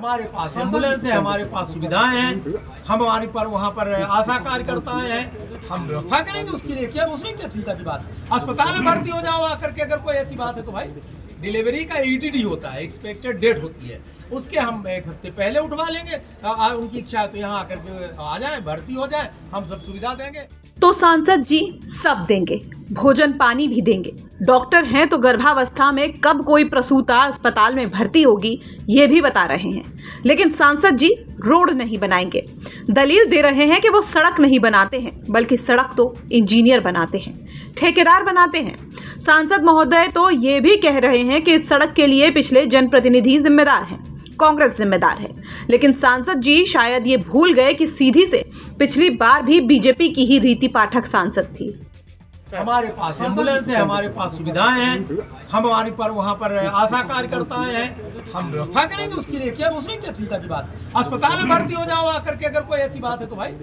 हमारे पास एम्बुलेंस है, हमारे पास सुविधाएं हैं, हमारे पर वहाँ पर आशा कार्यकर्ताएं हैं, हम व्यवस्था करेंगे उसके लिए। क्या उसमें क्या चिंता की बात है? अस्पताल में भर्ती हो जाओ आकर के, अगर कोई ऐसी बात है तो भाई डिलीवरी का ETD होता है, एक्सपेक्टेड डेट होती है, उसके हम 1 हफ्ते पहले उठवा लेंगे। उनकी इच्छा है तो यहाँ आकर के आ जाए, भर्ती हो जाए, हम सब सुविधा देंगे। तो सांसद जी सब देंगे, भोजन पानी भी देंगे। डॉक्टर हैं तो गर्भावस्था में कब कोई प्रसूता अस्पताल में भर्ती होगी ये भी बता रहे हैं। लेकिन सांसद जी रोड नहीं बनाएंगे। दलील दे रहे हैं कि वो सड़क नहीं बनाते हैं, बल्कि सड़क तो इंजीनियर बनाते हैं, ठेकेदार बनाते हैं। सांसद महोदय तो ये भी कह रहे हैं कि इस सड़क के लिए पिछले जनप्रतिनिधि जिम्मेदार हैं, कांग्रेस जिम्मेदार है। लेकिन सांसद जी शायद ये भूल गए कि सीधी से पिछली बार भी बीजेपी की ही रीति पाठक सांसद थी। हमारे पास एम्बुलेंस है, हमारे पास सुविधाएं हैं, हमारे पर वहाँ पर आशा कार्यकर्ताएं हैं, हम व्यवस्था करेंगे उसके लिए। क्या उसमें क्या चिंता की बात है? अस्पताल में भर्ती हो जाओ आकर के, अगर कोई ऐसी बात है तो भाई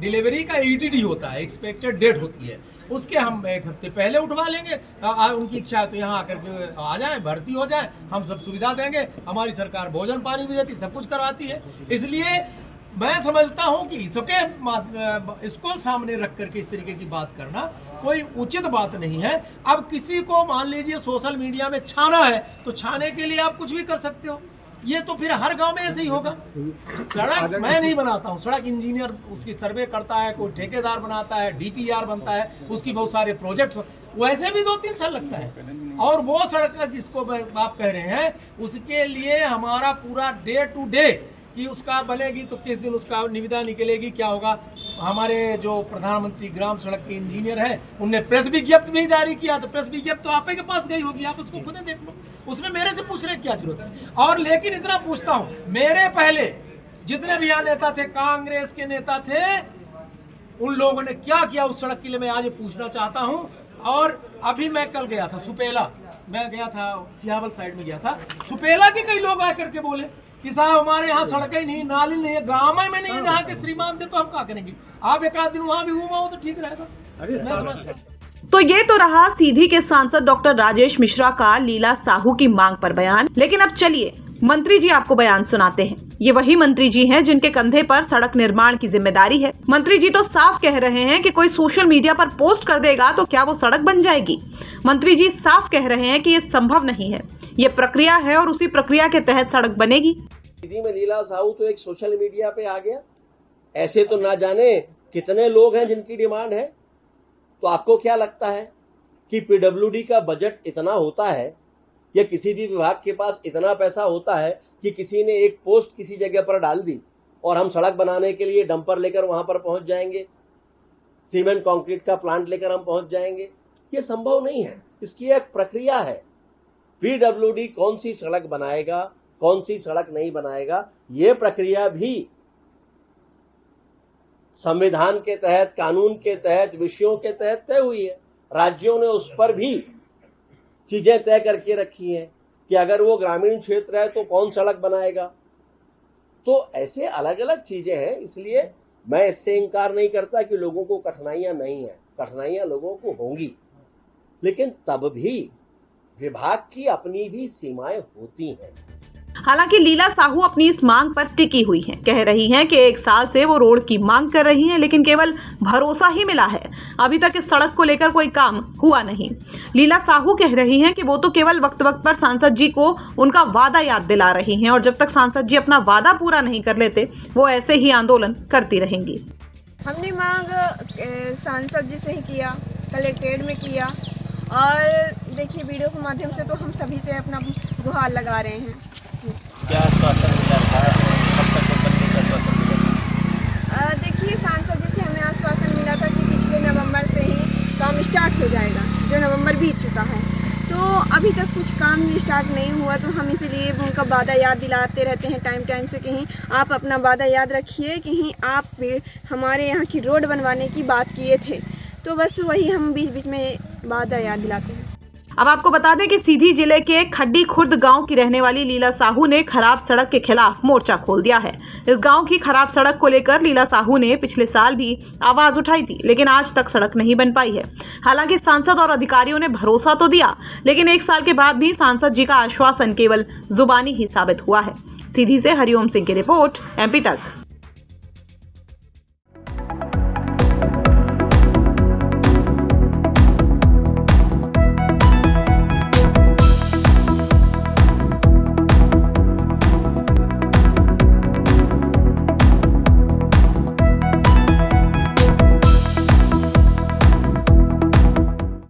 डिलीवरी का ETD होता है, एक्सपेक्टेड डेट होती है, उसके हम 1 हफ्ते पहले उठवा लेंगे। उनकी इच्छा है तो यहाँ आकर के आ जाए, भर्ती हो जाए, हम सब सुविधा देंगे। हमारी सरकार भोजन पानी भी देती, सब कुछ करवाती है। इसलिए मैं समझता हूँ कि इसको सामने रख करके इस तरीके की बात करना कोई उचित बात नहीं है। अब किसी को मान लीजिए सोशल मीडिया में छाना है तो छाने के लिए आप कुछ भी कर सकते हो, ये तो फिर हर गांव में ऐसे ही होगा। सड़क मैं नहीं बनाता हूँ, सड़क इंजीनियर उसकी सर्वे करता है, कोई ठेकेदार बनाता है, DPR बनता है, उसकी बहुत सारे प्रोजेक्ट्स, वैसे भी 2-3 साल लगता है। और वो सड़क जिसको आप कह रहे हैं उसके लिए हमारा पूरा डे टू डे कि उसका बनेगी तो किस दिन उसका निविदा निकलेगी, क्या होगा। हमारे जो प्रधानमंत्री ग्राम सड़क के इंजीनियर हैं उनने प्रेस विज्ञप्ति भी जारी किया, तो प्रेस विज्ञप्ति तो आप ही के पास गई होगी, आप उसको खुद देख लो, उसमें मेरे से पूछने की क्या जरूरत है। और लेकिन इतना पूछता हूँ, मेरे पहले जितने भी यहाँ नेता थे, कांग्रेस के नेता थे, उन लोगों ने क्या किया उस सड़क के लिए, मैं आज पूछना चाहता हूँ। और अभी मैं कल गया था सुपेला, मैं गया था सियावल साइड में गया था, सुपेला के कई लोग आकर के बोले कि साहब हमारे यहाँ सड़कें नहीं, नाली नहीं है, गाँव में नहीं है जहाँ के श्रीमान थे, तो हम क्या करेंगे। आप एक आध दिन वहाँ भी घूमा हो तो ठीक रहेगा। तो ये तो रहा सीधी के सांसद डॉक्टर राजेश मिश्रा का लीला साहू की मांग पर बयान। लेकिन अब चलिए मंत्री जी आपको बयान सुनाते हैं। ये वही मंत्री जी हैं जिनके कंधे पर सड़क निर्माण की जिम्मेदारी है। मंत्री जी तो साफ कह रहे हैं कि कोई सोशल मीडिया पर पोस्ट कर देगा तो क्या वो सड़क बन जाएगी। मंत्री जी साफ कह रहे हैं कि ये संभव नहीं है, ये प्रक्रिया है और उसी प्रक्रिया के तहत सड़क बनेगी। सीधी में लीला साहू तो एक सोशल मीडिया पे आ गया, ऐसे तो ना जाने कितने लोग हैं जिनकी डिमांड है। तो आपको क्या लगता है कि PWD का बजट इतना होता है या किसी भी विभाग के पास इतना पैसा होता है कि किसी ने एक पोस्ट किसी जगह पर डाल दी और हम सड़क बनाने के लिए डंपर लेकर वहां पर पहुंच जाएंगे, सीमेंट कंक्रीट का प्लांट लेकर हम पहुंच जाएंगे? ये संभव नहीं है, इसकी एक प्रक्रिया है। PWD कौन सी सड़क बनाएगा, कौन सी सड़क नहीं बनाएगा, ये प्रक्रिया भी संविधान के तहत, कानून के तहत, विषयों के तहत तय हुई है। राज्यों ने उस पर भी चीजें तय करके रखी हैं कि अगर वो ग्रामीण क्षेत्र है तो कौन सड़क बनाएगा। तो ऐसे अलग अलग चीजें हैं, इसलिए मैं इससे इनकार नहीं करता कि लोगों को कठिनाइयां नहीं है, कठिनाइयां लोगों को होंगी, लेकिन तब भी विभाग की अपनी भी सीमाएं होती हैं। हालांकि लीला साहू अपनी इस मांग पर टिकी हुई हैं, कह रही हैं कि 1 साल से वो रोड की मांग कर रही हैं, लेकिन केवल भरोसा ही मिला है। अभी तक इस सड़क को लेकर कोई काम हुआ नहीं। लीला साहू कह रही हैं कि वो तो केवल वक्त वक्त पर सांसद जी को उनका वादा याद दिला रही हैं और जब तक सांसद जी अपना वादा पूरा नहीं कर लेते वो ऐसे ही आंदोलन करती रहेंगी। हमने मांग सांसद जी से ही किया, कलेक्ट्रेट में किया, और देखिए वीडियो के माध्यम से तो हम सभी से अपना गुहार लगा रहे हैं। क्या आश्वासन मिला था, कब तक बनने का आश्वासन मिला? देखिए सांसद जी से हमें आश्वासन मिला था कि पिछले नवंबर से ही काम स्टार्ट हो जाएगा, जो नवंबर बीत चुका है। तो अभी तक कुछ काम स्टार्ट नहीं हुआ, तो हम इसीलिए उनका वादा याद दिलाते रहते हैं टाइम से। कहीं आप अपना वादा याद रखिए, कहीं आप भी हमारे यहाँ की रोड बनवाने की बात किए थे, तो बस वही हम बीच बीच में वादा याद दिलाते हैं। अब आपको बता दें कि सीधी जिले के खड्डी खुर्द गांव की रहने वाली लीला साहू ने खराब सड़क के खिलाफ मोर्चा खोल दिया है। इस गांव की खराब सड़क को लेकर लीला साहू ने पिछले साल भी आवाज उठाई थी, लेकिन आज तक सड़क नहीं बन पाई है। हालांकि सांसद और अधिकारियों ने भरोसा तो दिया, लेकिन 1 साल के बाद भी सांसद जी का आश्वासन केवल जुबानी ही साबित हुआ है। सीधी से हरिओम सिंह की रिपोर्ट, MP तक।